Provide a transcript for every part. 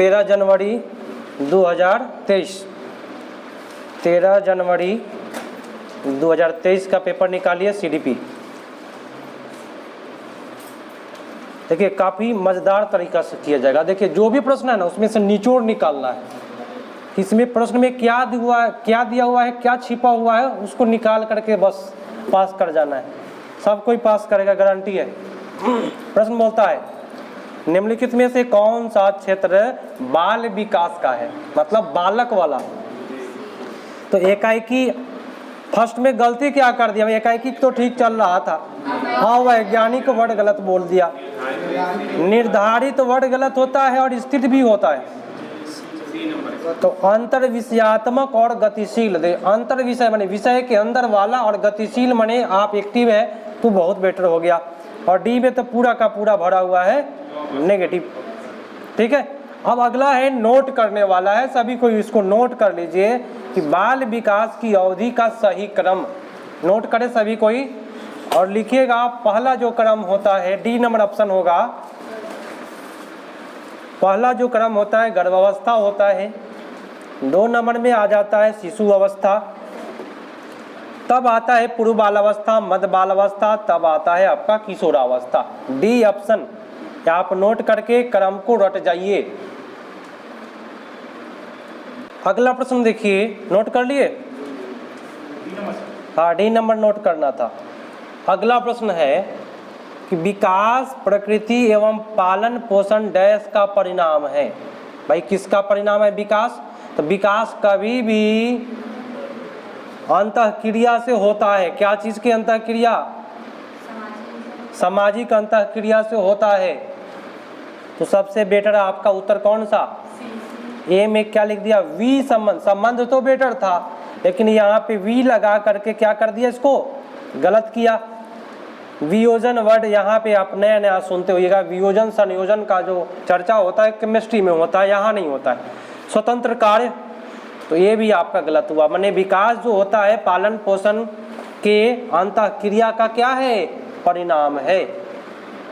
13 जनवरी 2023, 13 जनवरी 2023 का पेपर निकालिए CDP। देखिए काफ़ी मज़ेदार तरीका से किया जाएगा। देखिए जो भी प्रश्न है ना उसमें से निचोड़ निकालना है, इसमें प्रश्न में क्या हुआ है, क्या दिया हुआ है, क्या छिपा हुआ है, उसको निकाल करके बस पास कर जाना है। सब कोई पास करेगा, गारंटी है। प्रश्न बोलता है निम्नलिखित में से कौन सा क्षेत्र बाल विकास का है, मतलब बालक वाला। तो एकाएकी फर्स्ट में गलती क्या कर दिया, एकाएकी तो ठीक चल रहा था। हाँ वैज्ञानिक वर्ड गलत बोल दिया। निर्धारित वर्ड गलत होता है और स्थित भी होता है। तो अंतर विषयात्मक और गतिशील, अंतर विषय माने विषय के अंदर वाला, और गतिशील माने आप एक्टिव है तो बहुत बेटर हो गया। और डी में तो पूरा का पूरा भरा हुआ है नेगेटिव। ठीक है, अब अगला है नोट करने वाला है। सभी को इसको नोट कर लीजिए कि बाल विकास की अवधि का सही क्रम नोट करें सभी कोई, और लिखिएगा पहला जो क्रम होता है डी नंबर ऑप्शन होगा। पहला जो क्रम होता है गर्भावस्था होता है, 2 नंबर में आ जाता है शिशु अवस्था, तब आता है पूर्व बालावस्था, मध्य बालावस्था, तब आता है आपका किशोरावस्था। डी ऑप्शन आप नोट करके क्रम को रट जाइए। अगला प्रश्न देखिए, नोट कर लिए? हाँ डी नंबर नोट करना था। अगला प्रश्न है कि विकास प्रकृति एवं पालन पोषण डैश का परिणाम है। भाई किसका परिणाम है विकास? तो विकास कभी भी अंतःक्रिया से होता है। क्या चीज की अंतःक्रिया? सामाजिक अंतःक्रिया से होता है। तो सबसे बेटर आपका उत्तर कौन सा? ए में क्या लिख दिया? वी संबंध। संबंध तो बेटर था लेकिन यहाँ पे वी लगा करके क्या कर दिया, इसको गलत किया। वियोजन वर्ड यहाँ पे आप नया नया सुनते होइएगा। वियोजन संयोजन का जो चर्चा होता है केमिस्ट्री में होता है, यहाँ नहीं होता है। स्वतंत्र कार्य, तो ये भी आपका गलत हुआ। माने विकास जो होता है पालन पोषण के अंतःक्रिया का क्या है? परिणाम है।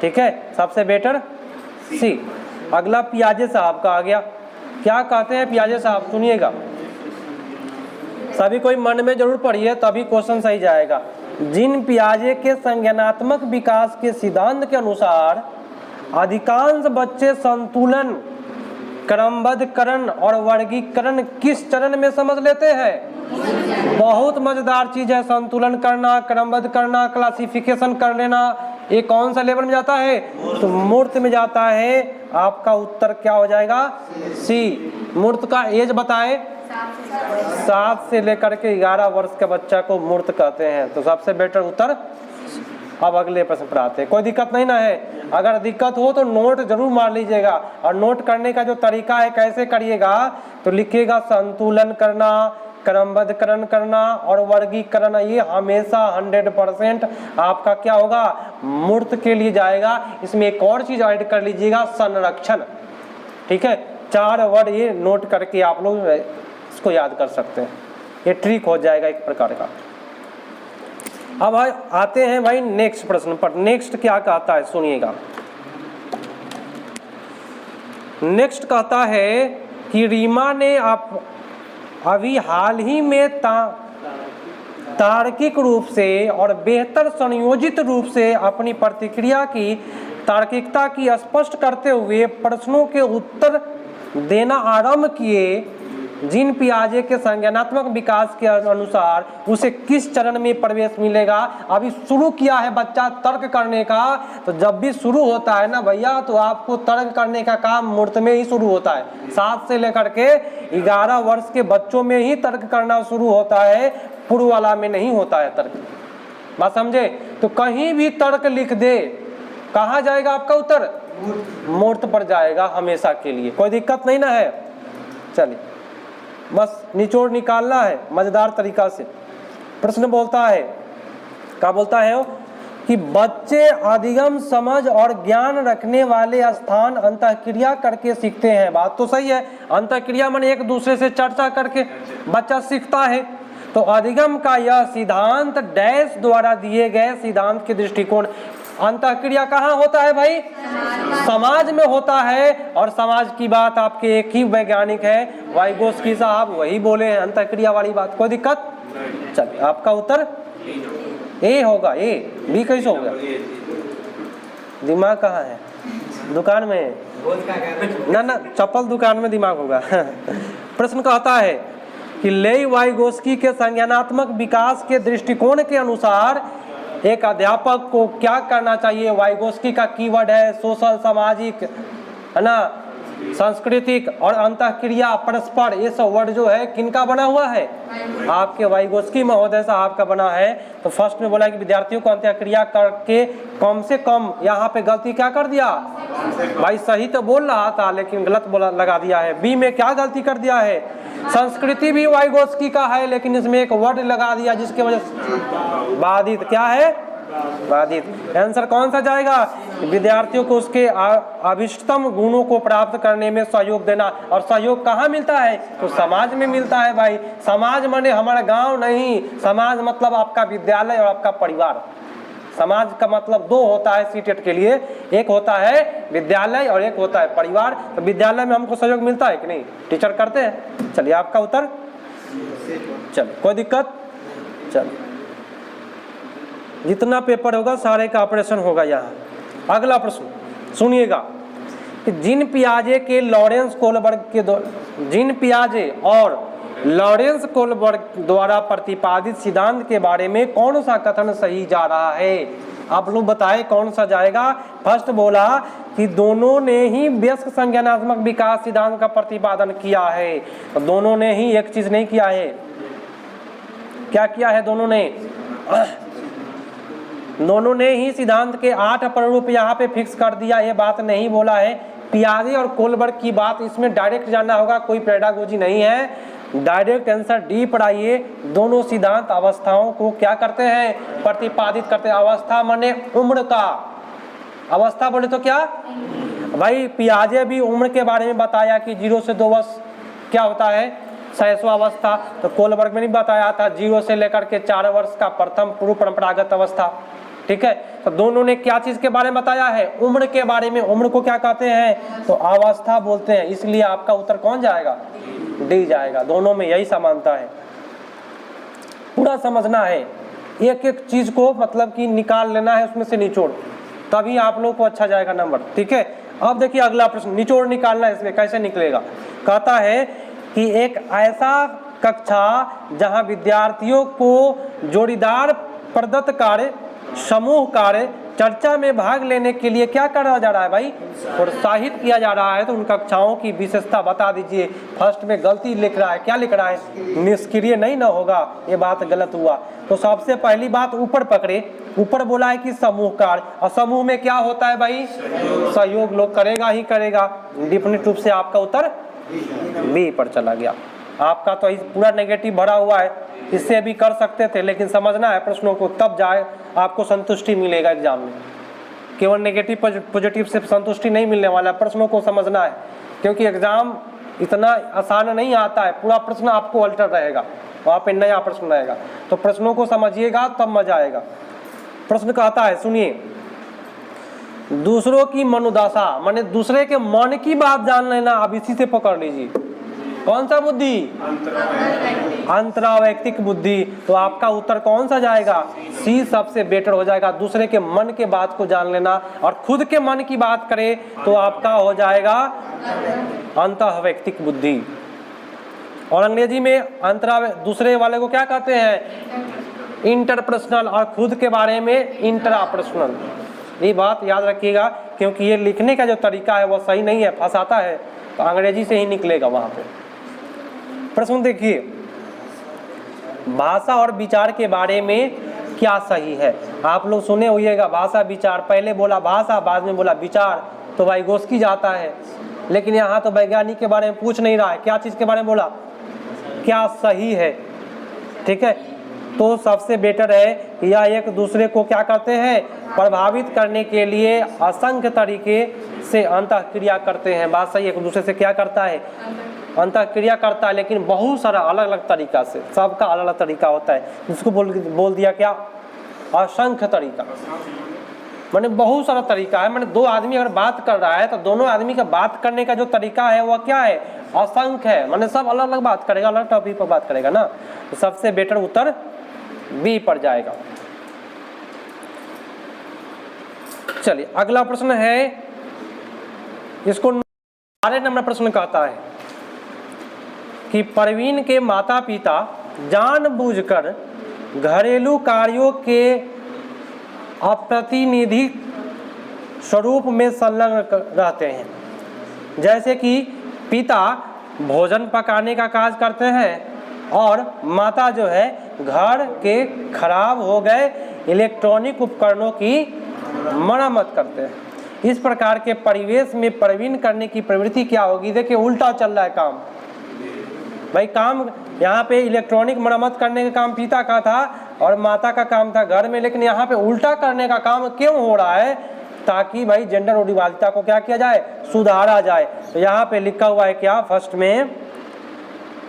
ठीक है, सबसे बेटर सी। अगला पियाजे साहब का आ गया। क्या कहते हैं पियाजे साहब, सुनिएगा सभी कोई मन में जरूर पढ़िए तभी क्वेश्चन सही जाएगा। जिन पियाजे के संज्ञानात्मक विकास के सिद्धांत के अनुसार अधिकांश बच्चे संतुलन, क्रमबद्धकरण और वर्गीकरण किस चरण में समझ लेते हैं? बहुत मजेदार चीज है। संतुलन करना, क्रमबद्ध करना, क्लासिफिकेशन कर लेना, ये कौन सा लेवल में जाता है? तो मूर्त में जाता है। आपका उत्तर क्या हो जाएगा? सी। मूर्त का एज बताए? 7 से लेकर के 11 वर्ष के बच्चा को मूर्त कहते हैं। तो सबसे बेटर उत्तर। अब अगले प्रश्न पर आते हैं। कोई दिक्कत नहीं ना है? अगर दिक्कत हो तो नोट जरूर मार लीजिएगा। और नोट करने का जो तरीका है कैसे करिएगा, तो लिखिएगा संतुलन करना, क्रमबद्धकरण करना और वर्गीकरण, ये हमेशा 100% आपका क्या होगा? मूर्त के लिए जाएगा। इसमें एक और चीज ऐड कर लीजिएगा, संरक्षण। ठीक है, 4 वर्ड ये नोट करके आप लोग इसको याद कर सकते हैं। ये ट्रिक हो जाएगा एक प्रकार का। अब आते हैं भाई नेक्स्ट प्रश्न पर। नेक्स्ट क्या कहता है सुनिएगा। नेक्स्ट कहता है कि रीमा ने अभी हाल ही में तार्किक रूप से और बेहतर संयोजित रूप से अपनी प्रतिक्रिया की तार्किकता की स्पष्ट करते हुए प्रश्नों के उत्तर देना आरंभ किए। जिन पियाजे के संज्ञानात्मक विकास के अनुसार उसे किस चरण में प्रवेश मिलेगा? अभी शुरू किया है बच्चा तर्क करने का। तो जब भी शुरू होता है ना भैया, तो आपको तर्क करने का काम मूर्त में ही शुरू होता है। 7 से लेकर के 11 वर्ष के बच्चों में ही तर्क करना शुरू होता है, पूर्व वाला में नहीं होता है तर्क। बात समझे? तो कहीं भी तर्क लिख दे, कहाँ जाएगा आपका उत्तर? मूर्त पर जाएगा हमेशा के लिए। कोई दिक्कत नहीं ना है? चलिए बस निचोड़ निकालना है मजेदार तरीका से। प्रश्न बोलता है, क्या बोलता है वो? कि बच्चे अधिगम समझ और ज्ञान रखने वाले स्थान अंतःक्रिया करके सीखते हैं। बात तो सही है। अंतःक्रिया माने एक दूसरे से चर्चा करके बच्चा सीखता है। तो अधिगम का यह सिद्धांत डैश द्वारा दिए गए सिद्धांत के दृष्टिकोण अंतःक्रिया कहाँ होता है भाई? समाज में होता है। और समाज की बात आपके एक ही वैज्ञानिक है वाइगोस्की साहब, वही बोले हैं अंतःक्रिया वाली बात। कोई दिक्कत? चलिए आपका उत्तर ए होगा। ए, बी कैसे होगा? दिमाग कहाँ है? दुकान में है ना? ना, चप्पल दुकान में दिमाग होगा। प्रश्न कहता है कि लेई वाइगोस्की के संज्ञानात्मक विकास के दृष्टिकोण के अनुसार एक अध्यापक को क्या करना चाहिए? वाइगोस्की का कीवर्ड है सोशल, सामाजिक, है ना, सांस्कृतिक और अंतःक्रिया, परस्पर। ये सब वर्ड जो है किनका बना हुआ है? आपके वाइगोस्की महोदय साहब का बना है। तो फर्स्ट में बोला कि विद्यार्थियों को अंतःक्रिया करके कम से कम, यहाँ पे गलती क्या कर दिया भाई? सही तो बोल रहा था लेकिन गलत बोला, लगा दिया है। बी में क्या गलती कर दिया है? संस्कृति भी वाइगोस्की का है लेकिन इसमें एक वर्ड लगा दिया जिसके वजह से बाधित। क्या है? बाधित। आंसर कौन सा जाएगा? विद्यार्थियों को उसके अभिष्टतम गुणों को प्राप्त करने में सहयोग देना। और सहयोग कहाँ मिलता है? तो समाज में मिलता है भाई। समाज माने हमारा गांव नहीं, समाज मतलब आपका विद्यालय और आपका परिवार। समाज का मतलब दो होता है सीटेट के लिए, एक होता है विद्यालय और एक होता है परिवार। तो विद्यालय में हमको सहयोग मिलता है कि नहीं? टीचर करते हैं। चलिए आपका उत्तर। चलिए कोई दिक्कत? चलिए जितना पेपर होगा सारे का ऑपरेशन होगा यहाँ। अगला प्रश्न सुनिएगा कि जीन पियाजे के लॉरेंस कोलबर्ग के जीन पियाजे और लॉरेंस कोलबर्ग द्वारा प्रतिपादित सिद्धांत के बारे में कौन सा कथन सही जा रहा है? आप लोग बताएं कौन सा जाएगा। फर्स्ट बोला कि दोनों ने ही वयस्क संज्ञानात्मक विकास सिद्धांत का प्रतिपादन किया है। तो दोनों ने ही एक चीज नहीं किया है। क्या किया है? दोनों ने ही सिद्धांत के 8 प्रारूप यहाँ पे फिक्स कर दिया। ये बात नहीं बोला है। पियाजे और कोलबर्ग की बात इसमें डायरेक्ट जानना होगा, कोई पेडागोजी नहीं है। डायरेक्ट आंसर डी पर आइए। दोनों सिद्धांत अवस्थाओं को क्या करते हैं? प्रतिपादित करते हैं। अवस्था माने उम्र का, अवस्था बोले तो क्या भाई? पियाजे भी उम्र के बारे में बताया कि 0 से 2 वर्ष क्या होता है? शैशवावस्था। तो कोलबर्ग में नहीं बताया था 0 से लेकर के 4 वर्ष का प्रथम पूर्व परंपरागत अवस्था। ठीक है, तो दोनों ने क्या चीज के बारे में बताया है? उम्र के बारे में। उम्र को क्या कहते हैं? तो अवस्था बोलते हैं। इसलिए आपका उत्तर कौन जाएगा? डी जाएगा। दोनों में यही समानता है, पूरा समझना है। एक एक चीज को मतलब कि निकाल लेना है उसमें से निचोड़, तभी आप लोग को अच्छा जाएगा नंबर। ठीक है, अब देखिए अगला प्रश्न, निचोड़ निकालना है इसमें, कैसे निकलेगा? कहता है कि एक ऐसा कक्षा जहां विद्यार्थियों को जोड़ीदार प्रदत्त कार्य, समूह कार्य, चर्चा में भाग लेने के लिए क्या करा जा रहा है भाई? प्रोत्साहित किया जा रहा है। तो उन कक्षाओं की विशेषता बता दीजिए। फर्स्ट में गलती लिख रहा है। क्या लिख रहा है? निष्क्रिय नहीं ना होगा, ये बात गलत हुआ। तो सबसे पहली बात ऊपर पकड़े। ऊपर बोला है कि समूह कार्य, और समूह में क्या होता है भाई? सहयोग लोग करेगा ही करेगा। डिफिनिट रूप से आपका उत्तर बी पर चला गया। आपका तो पूरा नेगेटिव भरा हुआ है, इससे भी कर सकते थे लेकिन समझना है प्रश्नों को, तब जाए आपको संतुष्टि मिलेगा एग्जाम में। केवल नेगेटिव पॉजिटिव से संतुष्टि नहीं मिलने वाला, प्रश्नों को समझना है, क्योंकि एग्जाम इतना आसान नहीं आता है। पूरा प्रश्न आपको अल्टर रहेगा, वहाँ पे नया प्रश्न रहेगा। तो प्रश्नों को समझिएगा तब मजा आएगा। प्रश्न कहता है, सुनिए, दूसरों की मनोदशा माने दूसरे के मन की बात जान लेना। अब इसी से पकड़ लीजिए, कौन सा बुद्धि? अंतरावैयक्तिक बुद्धि। तो आपका उत्तर कौन सा जाएगा? सी सबसे बेटर हो जाएगा। दूसरे के मन के बात को जान लेना, और खुद के मन की बात करे तो आपका हो जाएगा अंतरावैयक्तिक बुद्धि। और अंग्रेजी में दूसरे वाले को क्या कहते हैं? इंटरपर्सनल, और खुद के बारे में इंट्रापर्सनल। ये बात याद रखिएगा, क्योंकि ये लिखने का जो तरीका है वो सही नहीं है, फंसाता है। तो अंग्रेजी से ही निकलेगा वहां पे। प्रश्न देखिए, भाषा और विचार के बारे में क्या सही है? आप लोग सुने होइएगा भाषा विचार, पहले बोला भाषा बाद में बोला विचार, तो वाइगोस्की जाता है। लेकिन यहाँ तो वैज्ञानिक के बारे में पूछ नहीं रहा है, क्या चीज के बारे में बोला? क्या सही है? ठीक है, तो सबसे बेटर है या एक दूसरे को क्या करते हैं? प्रभावित करने के लिए असंख्य तरीके से अंतःक्रिया करते हैं। बात सही है, एक दूसरे से क्या करता है? अंतःक्रिया करता है, लेकिन बहुत सारा अलग अलग तरीका से, सबका अलग अलग तरीका होता है। जिसको बोल दिया क्या? असंख्य तरीका। मैंने बहुत सारा तरीका है। मैंने दो आदमी अगर बात कर रहा है तो दोनों आदमी का बात करने का जो तरीका है वह क्या है, असंख्य है। मैंने सब अलग अलग बात करेगा, अलग टॉपिक पर बात करेगा ना, तो सबसे बेटर उत्तर बी पर जाएगा। चलिए अगला प्रश्न है, इसको 12 नंबर प्रश्न कहता है कि प्रवीण के माता पिता जानबूझकर घरेलू कार्यों के अप्रतिनिधि स्वरूप में संलग्न रहते हैं। जैसे कि पिता भोजन पकाने का कार्य करते हैं और माता जो है घर के खराब हो गए इलेक्ट्रॉनिक उपकरणों की मरम्मत करते हैं। इस प्रकार के परिवेश में प्रवीण करने की प्रवृत्ति क्या होगी? देखिए उल्टा चल रहा है काम भाई। काम यहाँ पे इलेक्ट्रॉनिक मरम्मत करने का काम पिता का था और माता का काम था घर में, लेकिन यहाँ पे उल्टा करने का काम क्यों हो रहा है? ताकि भाई जेंडर रूढ़िवादिता को क्या किया जाए, सुधारा जाए। तो यहाँ पे लिखा हुआ है क्या, फर्स्ट में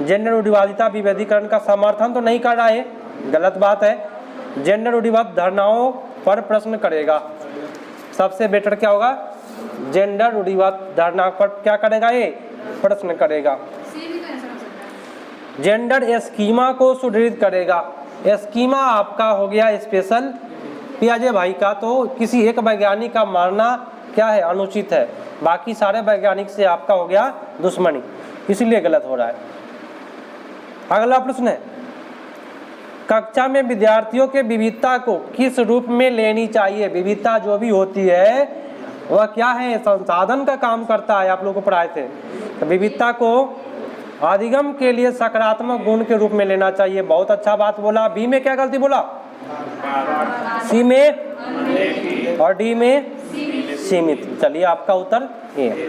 जेंडर रूढ़िवादिता विभेदीकरण का समर्थन तो नहीं कर रहा है, गलत बात है। जेंडर रूढ़िवाद धारणाओं पर प्रश्न करेगा। सबसे बेटर क्या होगा, जेंडर रूढ़िवाद धारणा पर क्या करेगा, ये प्रश्न करेगा। जेंडर स्कीमा को सुदृढ़ करेगा। स्कीमा आपका हो गया स्पेशल पियाजे भाई का, तो किसी एक वैज्ञानिक का मारना क्या है, अनुचित है। बाकी सारे वैज्ञानिक से आपका हो गया दुश्मनी, इसलिए गलत हो रहा है। अगला प्रश्न है, कक्षा में विद्यार्थियों के विविधता को किस रूप में लेनी चाहिए? विविधता जो भी होती है वह क्या है, संसाधन का काम करता है। आप लोग को पढ़ाए थे, तो विविधता को अधिगम के लिए सकारात्मक गुण के रूप में लेना चाहिए। बहुत अच्छा बात बोला। बी में क्या गलती बोला, सी में और डी में सीमित। चलिए आपका उत्तर ये है।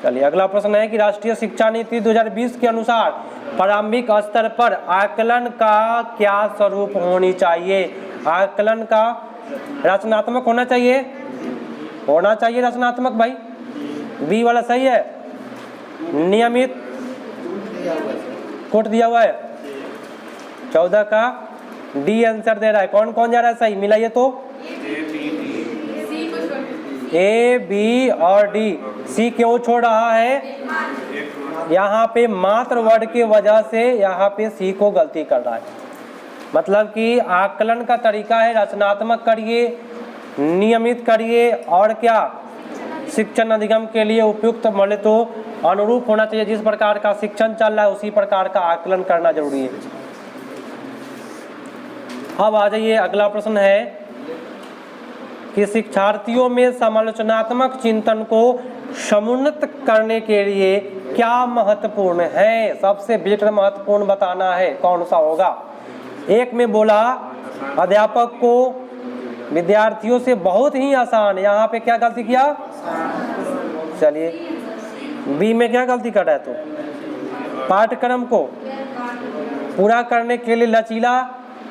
चलिए अगला प्रश्न है कि राष्ट्रीय शिक्षा नीति 2020 के अनुसार प्रारंभिक स्तर पर आकलन का क्या स्वरूप होनी चाहिए? आकलन का रचनात्मक होना चाहिए, होना चाहिए रचनात्मक भाई। बी वाला सही है। नियमित कोट दिया हुआ है 14 का, डी आंसर दे रहा है। कौन कौन जा रहा है सही, मिलाइए तो। ए बी और डी। सी क्यों छोड़ रहा है? यहाँ पे मात्र वर्ड के वजह से यहाँ पे सी को गलती कर रहा है। मतलब कि आकलन का तरीका है रचनात्मक करिए, नियमित करिए और क्या शिक्षण अधिगम के लिए उपयुक्त बोले तो अनुरूप होना चाहिए। जिस प्रकार का शिक्षण चल रहा है उसी प्रकार का आकलन करना जरूरी है। अब आ जाइए अगला प्रश्न है कि शिक्षार्थियों में समालोचनात्मक चिंतन को समुन्नत करने के लिए क्या महत्वपूर्ण है? सबसे बेहतर महत्वपूर्ण बताना है, कौन सा होगा? एक में बोला अध्यापक को विद्यार्थियों से बहुत ही आसान, यहाँ पे क्या गलती किया? चलिए बी में क्या गलती कर रहा है? तो पाठ्यक्रम को पूरा करने के लिए लचीला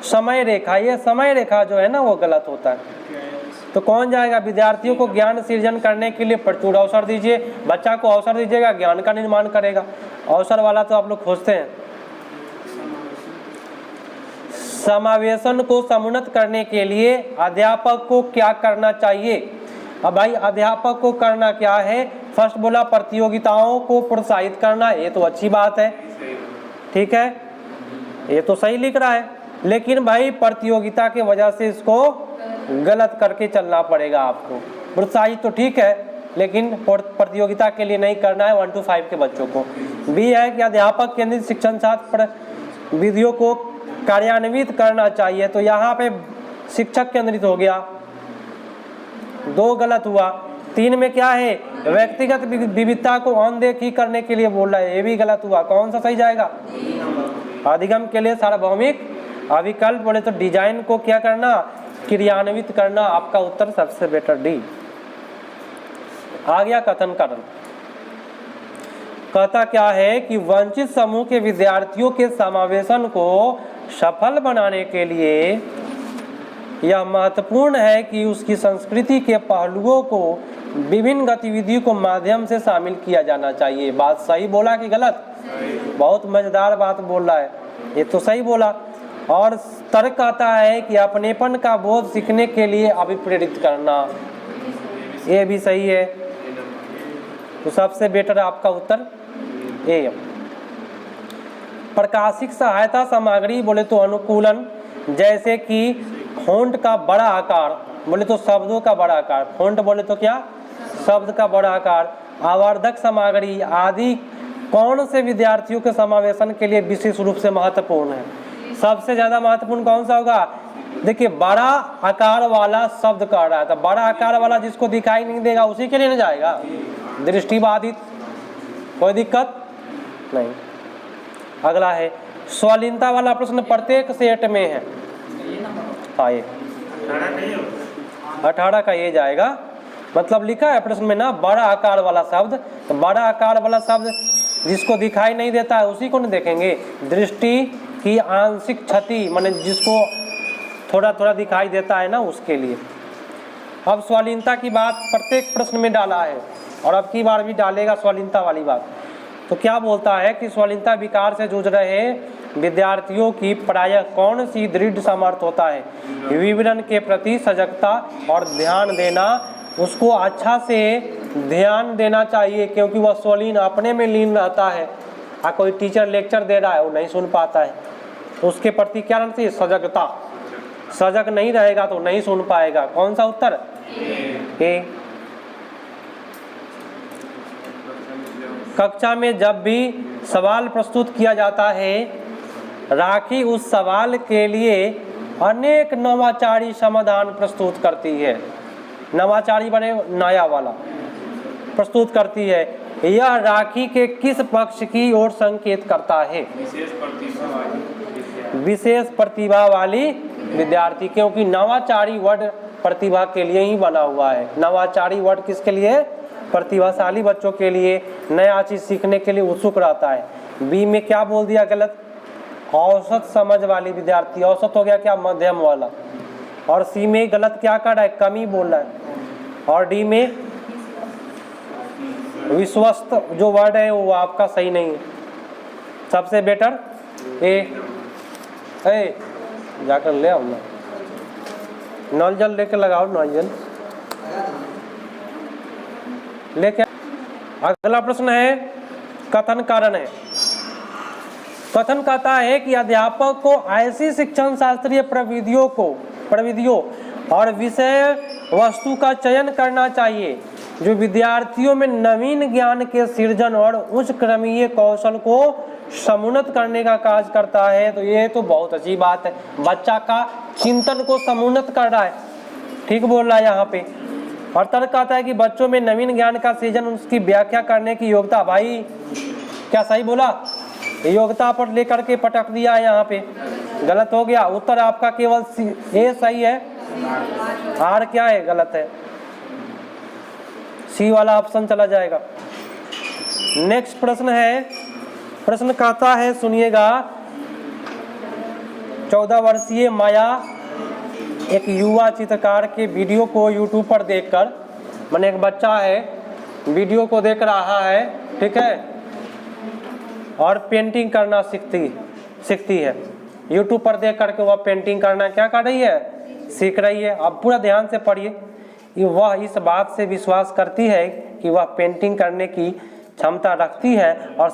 समय रेखा, ये समय रेखा जो है ना वो गलत होता है। तो कौन जाएगा? विद्यार्थियों को ज्ञान सृजन करने के लिए प्रचुर अवसर दीजिए। बच्चा को अवसर दीजिएगा, ज्ञान का निर्माण करेगा। अवसर वाला तो आप लोग खोजते हैं। समावेशन को समुन्नत करने के लिए अध्यापक को क्या करना चाहिए? अब भाई अध्यापक को करना क्या है? फर्स्ट बोला प्रतियोगिताओं को प्रोत्साहित करना, ये तो अच्छी बात है, ठीक है, ये तो सही लिख रहा है। लेकिन भाई प्रतियोगिता की वजह से इसको गलत करके चलना पड़ेगा आपको। प्रोत्साहित तो ठीक है, लेकिन प्रतियोगिता के लिए नहीं करना है 1 to 5 के बच्चों को। बी है कि अध्यापक केंद्रित शिक्षण शास्त्र विधियों को कार्यान्वित करना चाहिए। तो यहाँ पे शिक्षक केंद्रित हो गया, 2 गलत हुआ। 3 में क्या है? व्यक्तिगत विविधता को अनदेखी करने के लिए बोल रहा है, ये भी गलत हुआ। कौन सा सही जाएगा? अधिगम के लिए सार्वभौमिक अविकल्प बोले तो डिजाइन को क्या करना? क्रियान्वित करना। आपका उत्तर सबसे बेटर डी। आ गया कथन कारण। कहता क्या है कि वंचित समूह के विद्यार्थियों के समावेशन को सफल बनाने के लिए यह महत्वपूर्ण है कि उसकी संस्कृति के पहलुओं को विभिन्न गतिविधियों को माध्यम से शामिल किया जाना चाहिए। बात सही बोला कि गलत? बहुत मजेदार बात बोल रहा है, ये तो सही बोला। और तर्क आता है कि अपनेपन का बोध सीखने के लिए अभिप्रेरित करना, ये भी सही है। तो सबसे बेटर आपका उत्तर ए। प्रकाशिक सहायता सामग्री बोले तो अनुकूलन, जैसे कि फ़ॉन्ट का बड़ा आकार, बोले तो शब्दों का बड़ा आकार, फ़ॉन्ट बोले तो क्या, शब्द का बड़ा आकार, आवर्धक सामग्री आदि कौन से विद्यार्थियों के समावेशन के लिए विशेष रूप से महत्वपूर्ण है? सबसे ज्यादा महत्वपूर्ण कौन सा होगा? देखिए बड़ा आकार वाला शब्द कह रहा है, तो बड़ा आकार वाला जिसको दिखाई नहीं देगा उसी के लिए नहीं जाएगा, दृष्टिबाधित, कोई दिक्कत नहीं। अगला है स्वलीनता वाला प्रश्न प्रत्येक सेट में है, हाँ ये 18 का ये जाएगा, मतलब लिखा है प्रश्न में ना बड़ा आकार वाला शब्द, तो बड़ा आकार वाला शब्द जिसको दिखाई नहीं देता है उसी को नहीं देखेंगे। दृष्टि की आंशिक क्षति माने जिसको थोड़ा थोड़ा दिखाई देता है ना उसके लिए। अब स्वलीनता की बात प्रत्येक प्रश्न में डाला है और अब की बार भी डालेगा स्वलीनता वाली बात। तो क्या बोलता है कि स्वलीनता विकार से जूझ रहे विद्यार्थियों की प्रायः कौन सी दृढ़ सामर्थ्य होता है? विवरण के प्रति सजगता और ध्यान देना, उसको अच्छा से ध्यान देना चाहिए क्योंकि वह स्वलीन अपने में लीन रहता है, कोई टीचर लेक्चर दे रहा है वो नहीं सुन पाता है, तो उसके प्रति क्या रहना चाहिए? सजगता। सजग नहीं रहेगा तो नहीं सुन पाएगा। कौन सा उत्तर? ए। कक्षा में जब भी सवाल प्रस्तुत किया जाता है, राखी उस सवाल के लिए अनेक नवाचारी समाधान प्रस्तुत करती है। नवाचारी बने नया वाला प्रस्तुत करती है। यह राखी के किस पक्ष की ओर संकेत करता है? विशेष प्रतिभा वाली विद्यार्थी, क्योंकि नवाचारी वर्ड प्रतिभा के लिए ही बना हुआ है। नवाचारी वर्ड किसके लिए? प्रतिभाशाली बच्चों के लिए, नया चीज सीखने के लिए उत्सुक रहता है। बी में क्या बोल दिया गलत? औसत समझ वाली विद्यार्थी, औसत हो गया क्या? मध्यम वाला। और सी में गलत क्या कर रहा है? कमी बोल रहा है। और डी में विश्वस्त जो वर्ड है वो आपका सही नहीं है। सबसे बेटर ए जाकर ले आओ ना, नल जल लेके लगाओ, नल जल लेके। अगला प्रश्न है कथन कारण है। कथन कहता है कि अध्यापक को ऐसी शिक्षण शास्त्रीय प्रविधियों और विषय वस्तु का चयन करना चाहिए जो विद्यार्थियों में नवीन ज्ञान के सृजन और उच्च क्रमीय कौशल को समुन्नत करने का कार्य करता है। तो ये तो बहुत अच्छी बात है, बच्चा का चिंतन को समुन्नत कर रहा है, ठीक बोल रहा है यहाँ पे। और तर्क कहता है कि बच्चों में नवीन ज्ञान का सृजन, उसकी व्याख्या करने की योग्यता। भाई क्या सही बोला? योग्यता पर लेकर के पटक दिया है यहाँ पे, गलत हो गया। उत्तर आपका केवल ए सही है, आर क्या है? गलत है, सी वाला ऑप्शन चला जाएगा। नेक्स्ट प्रश्न है, प्रश्न कहता है सुनिएगा, 14 वर्षीय माया एक युवा चित्रकार के वीडियो को यूट्यूब पर देखकर, मैंने एक बच्चा है वीडियो को देख रहा है, ठीक है, और पेंटिंग करना सीखती है। यूट्यूब पर देख करके वह पेंटिंग करना क्या कर रही है? सीख रही है। अब पूरा ध्यान से पढ़िए कि वह इस बात से विश्वास करती है कि वह पेंटिंग करने की क्षमता रखती है और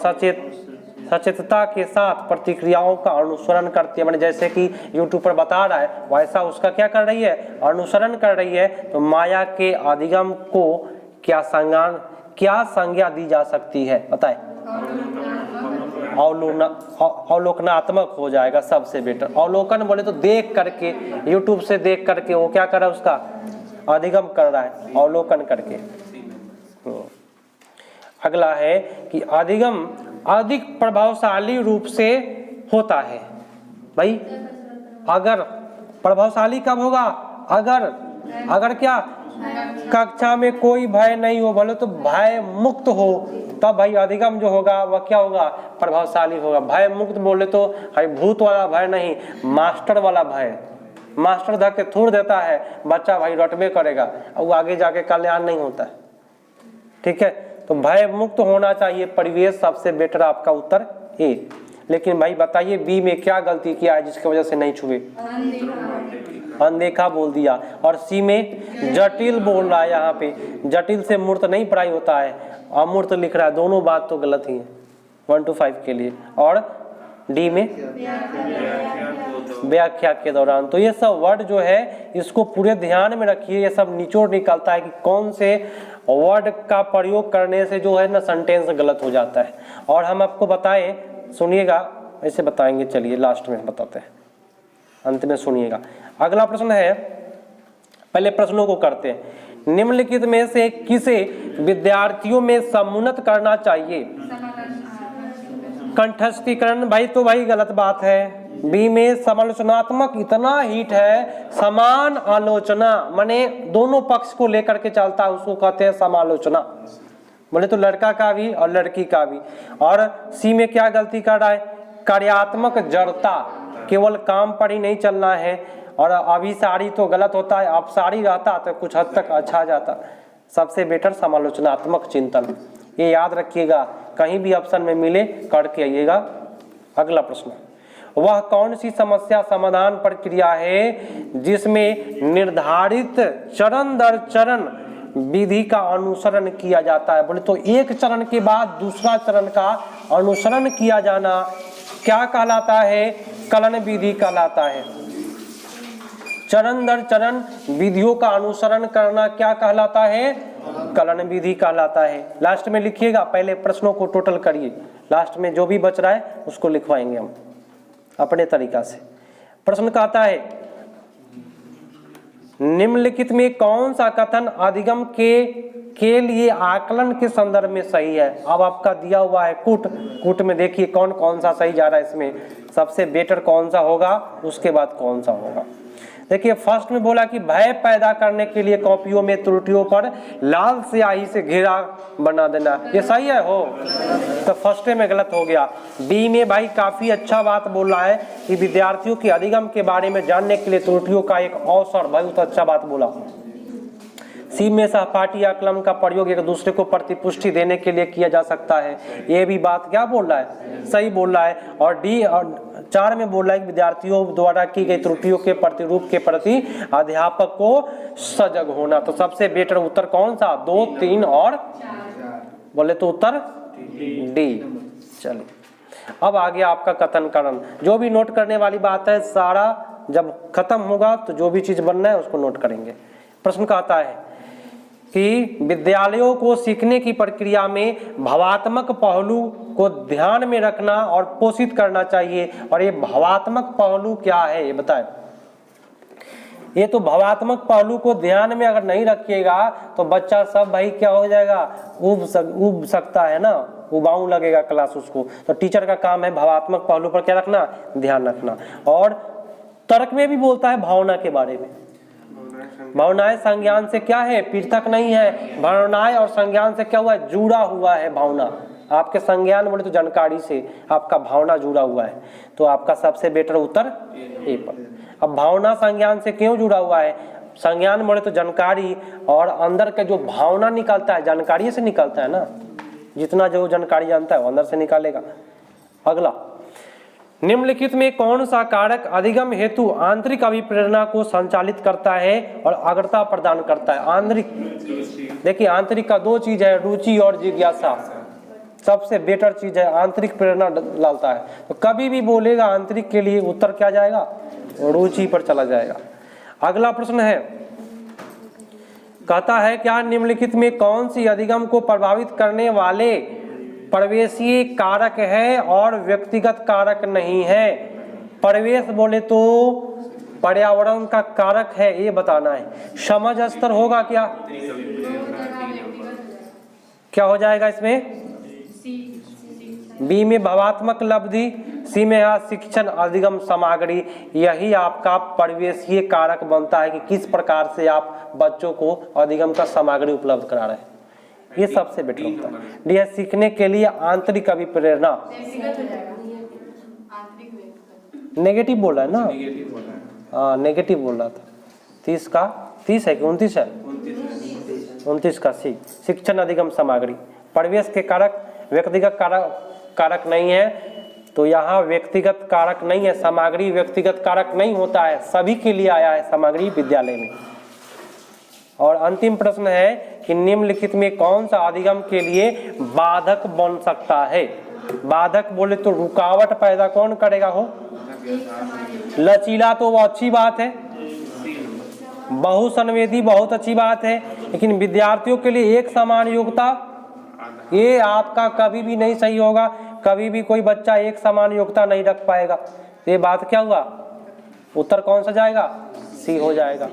सचेतता के साथ प्रतिक्रियाओं का अनुसरण करती है। मैंने जैसे कि यूट्यूब पर बता रहा है वैसा उसका क्या कर रही है? अनुसरण कर रही है। तो माया के अधिगम को क्या संज्ञा दी जा सकती है? बताए। अवलोकनात्मक हो जाएगा सबसे बेटर। अवलोकन बोले तो देख करके, यूट्यूब से देख करके वो क्या कर रहा है? उसका अधिगम कर रहा है, अवलोकन करके। अगला है कि अधिगम अधिक प्रभावशाली रूप से होता है। भाई अगर प्रभावशाली कब होगा? अगर क्या कक्षा में कोई भय नहीं हो, बोले तो भय मुक्त हो, तब भाई अधिगम जो होगा वह क्या होगा? प्रभावशाली होगा। भय मुक्त बोले तो भाई भूत वाला भय नहीं, मास्टर वाला भय। मास्टर धक्के थोड़ देता है, बच्चा भाई रटबे करेगा और आगे जाके कल्याण नहीं होता है, ठीक है। तो भय मुक्त होना चाहिए परिवेश, सबसे बेटर आपका उत्तर ए। लेकिन भाई बताइए बी में क्या गलती किया है जिसकी वजह से नहीं छुए? अनदेखा बोल दिया। और सी में जटिल बोल रहा है, यहाँ पे जटिल से मूर्त नहीं पढ़ाई होता है, अमूर्त लिख रहा है। दोनों बात तो गलत ही है 1 to 5 के लिए। और डी में व्याख्या के दौरान। तो ये सब वर्ड जो है इसको पूरे ध्यान में रखिए, ये सब निचोड़ निकलता है कि कौन से वर्ड का प्रयोग करने से जो है ना सेंटेंस गलत हो जाता है। और हम आपको बताएं, सुनिएगा, ऐसे बताएंगे, चलिए लास्ट में बताते हैं, अंत में सुनिएगा। अगला प्रश्न है, पहले प्रश्नों को करते हैं। निम्नलिखित में से किसे विद्यार्थियों में समुन्नत करना चाहिए? कंठस्थीकरण, भाई तो भाई गलत बात है। बी में समालोचनात्मक इतना हिट है, समान आलोचना माने दोनों पक्ष को लेकर के चलता है, उसको कहते हैं समालोचना। बोले तो लड़का का भी और लड़की का भी। और सी में क्या गलती कर रहा है? कार्यात्मक जड़ता, केवल काम पर ही नहीं चलना है। और अभी सारी तो गलत होता है, अब सारी रहता तो कुछ हद तक अच्छा जाता। सबसे बेटर समालोचनात्मक चिंतन, ये याद रखिएगा, कहीं भी ऑप्शन में मिले करके आइएगा। अगला प्रश्न, वह कौन सी समस्या समाधान प्रक्रिया है जिसमें निर्धारित चरण दर चरण विधि का अनुसरण किया जाता है? बोले तो एक चरण के बाद दूसरा चरण का अनुसरण किया जाना क्या कहलाता है? कलन विधि कहलाता है। चरण दर चरण विधियों का अनुसरण करना क्या कहलाता है? कलन विधि कहलाता है। लास्ट में लिखिएगा, पहले प्रश्नों को टोटल करिए, लास्ट में जो भी बच रहा है उसको लिखवाएंगे हम अपने तरीका से। प्रश्न कहता है, निम्नलिखित में कौन सा कथन अधिगम के लिए आकलन के संदर्भ में सही है? अब आपका दिया हुआ है कूट में देखिए कौन कौन सा सही जा रहा है, इसमें सबसे बेटर कौन सा होगा, उसके बाद कौन सा होगा। देखिए फर्स्ट में बोला कि भय पैदा करने के लिए कॉपियों में त्रुटियों पर लाल स्याही से घेरा बना देना, ये सही है हो? तो फर्स्ट में गलत हो गया। बी में भाई काफी अच्छा बात बोल रहा है कि विद्यार्थियों के अधिगम के बारे में जानने के लिए त्रुटियों का एक अवसर, बहुत अच्छा बात बोला। सी में सहपाठी या कलम का प्रयोग एक दूसरे को प्रतिपुष्टि देने के लिए किया जा सकता है, ये भी बात क्या बोल रहा है? सही बोल रहा है। और डी और 4 में बोल रहा है कि विद्यार्थियों द्वारा की गई त्रुटियों के प्रतिरूप के प्रति अध्यापक को सजग होना। तो सबसे बेटर उत्तर कौन सा? 2, 3 और 4। बोले तो उत्तर डी। चलिए अब आ गया आपका कथन करण। जो भी नोट करने वाली बात है सारा जब खत्म होगा तो जो भी चीज बनना है उसको नोट करेंगे। प्रश्न कहता है कि विद्यालयों को सीखने की प्रक्रिया में भावात्मक पहलू को ध्यान में रखना और पोषित करना चाहिए। और ये भावात्मक पहलू क्या है ये बताएं। ये तो भावात्मक पहलू को ध्यान में अगर नहीं रखिएगा तो बच्चा सब भाई क्या हो जाएगा, उब सकता है ना, उबाऊ लगेगा क्लास उसको। तो टीचर का काम है भावात्मक पहलू पर क्या रखना, ध्यान रखना। और तर्क में भी बोलता है भावना के बारे में। भावनाएं संज्ञान से क्या है, पृथक नहीं है। भावनाएं और संज्ञान से क्या हुआ है, जुड़ा हुआ है। भावना आपके संज्ञान बोले तो जानकारी से आपका भावना जुड़ा हुआ है, तो आपका सबसे बेटर उत्तर ए पर। अब भावना संज्ञान से क्यों जुड़ा हुआ है? संज्ञान बोले तो जानकारी, और अंदर का जो भावना निकलता है जानकारी से निकलता है ना, जितना जो जानकारी जानता है वो अंदर से निकालेगा। अगला, निम्नलिखित में कौन सा कारक अधिगम हेतु आंतरिक अभिप्रेरणा को संचालित करता है और अग्रता प्रदान करता है? आंतरिक, देखिए आंतरिक का 2 चीज है, रुचि और जिज्ञासा। सबसे बेटर चीज है, आंतरिक प्रेरणा डालता है। तो कभी भी बोलेगा आंतरिक के लिए उत्तर क्या जाएगा, रुचि पर चला जाएगा। अगला प्रश्न है, कहता है क्या निम्नलिखित में कौन सी अधिगम को प्रभावित करने वाले प्रवेशीय कारक है और व्यक्तिगत कारक नहीं है? प्रवेश बोले तो पर्यावरण का कारक है, ये बताना है। समझ स्तर होगा क्या हो जाएगा इसमें? बी में भावात्मक लब्धि, सी में शिक्षण अधिगम सामग्री। यही आपका परिवेशीय कारक बनता है कि किस प्रकार से आप बच्चों को अधिगम का सामग्री उपलब्ध करा रहे हैं, ये सबसे बेटर होता है। डी है सीखने के लिए आंतरिक अभिप्रेरणा। नेगेटिव बोल रहा है ना, हाँ नेगेटिव बोल रहा था। 30 का 30 है कि 29 है? 29 का सी। शिक्षण अधिगम सामग्री परिवेश के कारक, व्यक्तिगत कारक नहीं है। तो यहाँ व्यक्तिगत कारक नहीं है, सामग्री व्यक्तिगत कारक नहीं होता है, सभी के लिए आया है सामग्री विद्यालय में। और अंतिम प्रश्न है कि निम्नलिखित में कौन सा अधिगम के लिए बाधक बन सकता है? बाधक बोले तो रुकावट पैदा कौन करेगा हो? लचीला तो वो अच्छी बात है, बहुसंवेदी बहुत अच्छी बात है, लेकिन विद्यार्थियों के लिए एक समान योग्यता ये आपका कभी भी नहीं सही होगा। कभी भी कोई बच्चा एक समान योग्यता नहीं रख पाएगा। ये बात क्या हुआ? उत्तर कौन सा जाएगा? सी हो जाएगा।